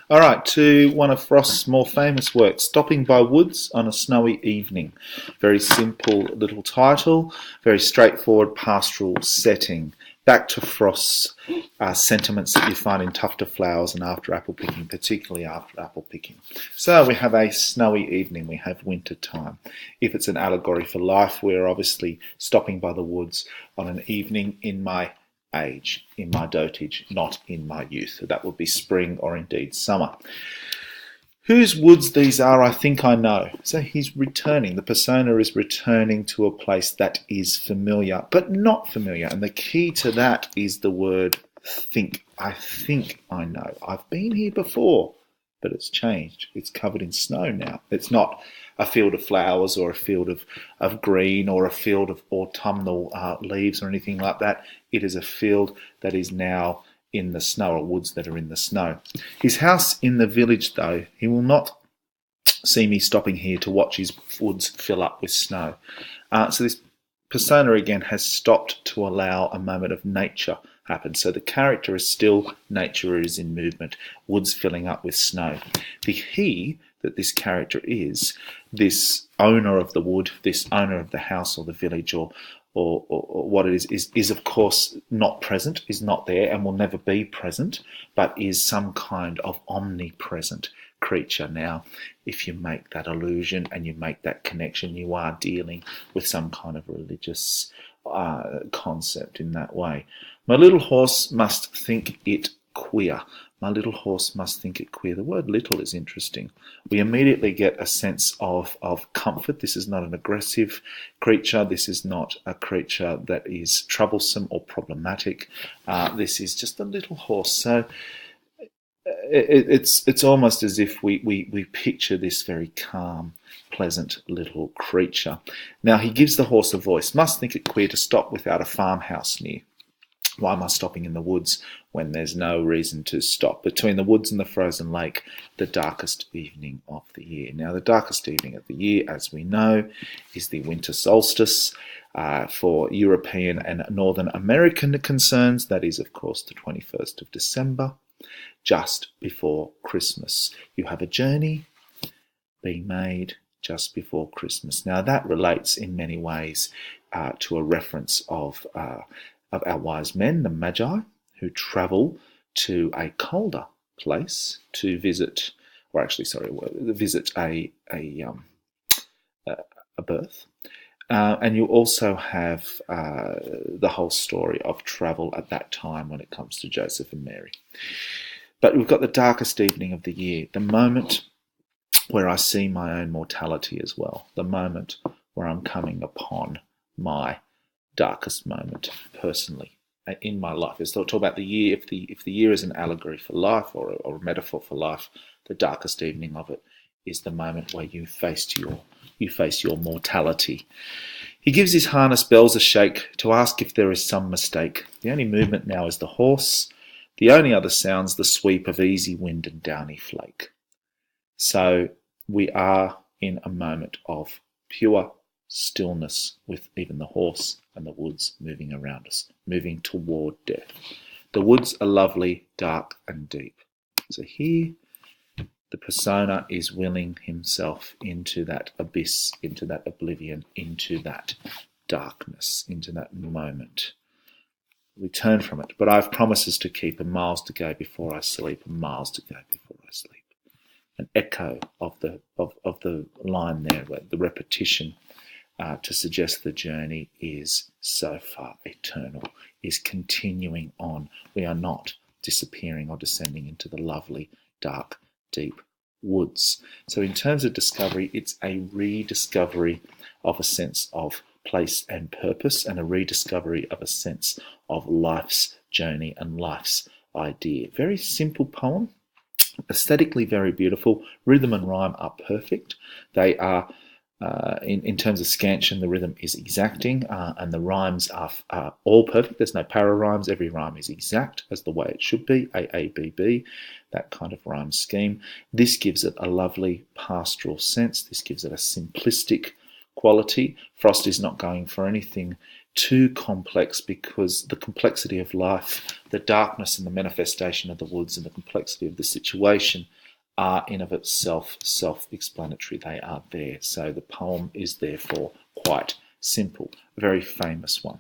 All right, to one of Frost's more famous works, Stopping by Woods on a Snowy Evening. Very simple little title, very straightforward pastoral setting. Back to Frost's sentiments that you find in Tufter Flowers and After Apple Picking, particularly After Apple Picking. So we have a snowy evening, we have winter time. If it's an allegory for life, we're obviously stopping by the woods on an evening in my age, in my dotage, not in my youth. So that would be spring or indeed summer. Whose woods these are, I think I know. So he's returning. The persona is returning to a place that is familiar, but not familiar. And the key to that is the word think. I think I know. I've been here before, but it's changed. It's covered in snow now. It's not a field of flowers or a field of green or a field of autumnal leaves or anything like that. It is a field that is now in the snow, or woods that are in the snow. His house in the village, though, he will not see me stopping here to watch his woods fill up with snow. So this persona again has stopped to allow a moment of nature happen. So the character is still nature is in movement, woods filling up with snow. The he that this character is, this owner of the wood, this owner of the house or the village or what it is of course not present, is not there and will never be present, but is some kind of omnipresent creature. Now, if you make that illusion and you make that connection, you are dealing with some kind of religious concept in that way. My little horse must think it queer. My little horse must think it queer. The word little is interesting. We immediately get a sense of comfort. This is not an aggressive creature. This is not a creature that is troublesome or problematic. This is just a little horse. So it's almost as if we picture this very calm, pleasant little creature. Now he gives the horse a voice. Must think it queer to stop without a farmhouse near. Why am I stopping in the woods when there's no reason to stop? Between the woods and the frozen lake, the darkest evening of the year. Now, the darkest evening of the year, as we know, is the winter solstice. For European and Northern American concerns, that is, of course, the 21st of December, just before Christmas. You have a journey being made just before Christmas. Now, that relates in many ways to a reference of our wise men, the Magi, who travel to a colder place to visit, visit a birth. And you also have the whole story of travel at that time when it comes to Joseph and Mary. But we've got the darkest evening of the year, the moment where I see my own mortality as well, the moment where I'm coming upon my darkest moment personally in my life. As talk about the year, if the year is an allegory for life or a metaphor for life, the darkest evening of it is the moment where you face your mortality. He gives his harness bells a shake to ask if there is some mistake. The only movement now is the horse. The only other sounds the sweep of easy wind and downy flake. So we are in a moment of pure stillness, with even the horse and the woods moving around us, moving toward death. The woods are lovely, dark and deep. So here the persona is willing himself into that abyss, into that oblivion, into that darkness, into that moment. We turn from it, but I have promises to keep and miles to go before I sleep, and miles to go before I sleep. An echo of the line there, where the repetition to suggest the journey is so far eternal, is continuing on. We are not disappearing or descending into the lovely, dark, deep woods. So in terms of discovery, it's a rediscovery of a sense of place and purpose, and a rediscovery of a sense of life's journey and life's idea. Very simple poem, aesthetically very beautiful. Rhythm and rhyme are perfect. They are in terms of scansion, the rhythm is exacting, and the rhymes are all perfect. There's no para rhymes. Every rhyme is exact as the way it should be. A, A, B, B, that kind of rhyme scheme. This gives it a lovely pastoral sense. This gives it a simplistic quality. Frost is not going for anything too complex, because the complexity of life, the darkness and the manifestation of the woods and the complexity of the situation are in of itself self-explanatory. They are there. So the poem is therefore quite simple. A very famous one.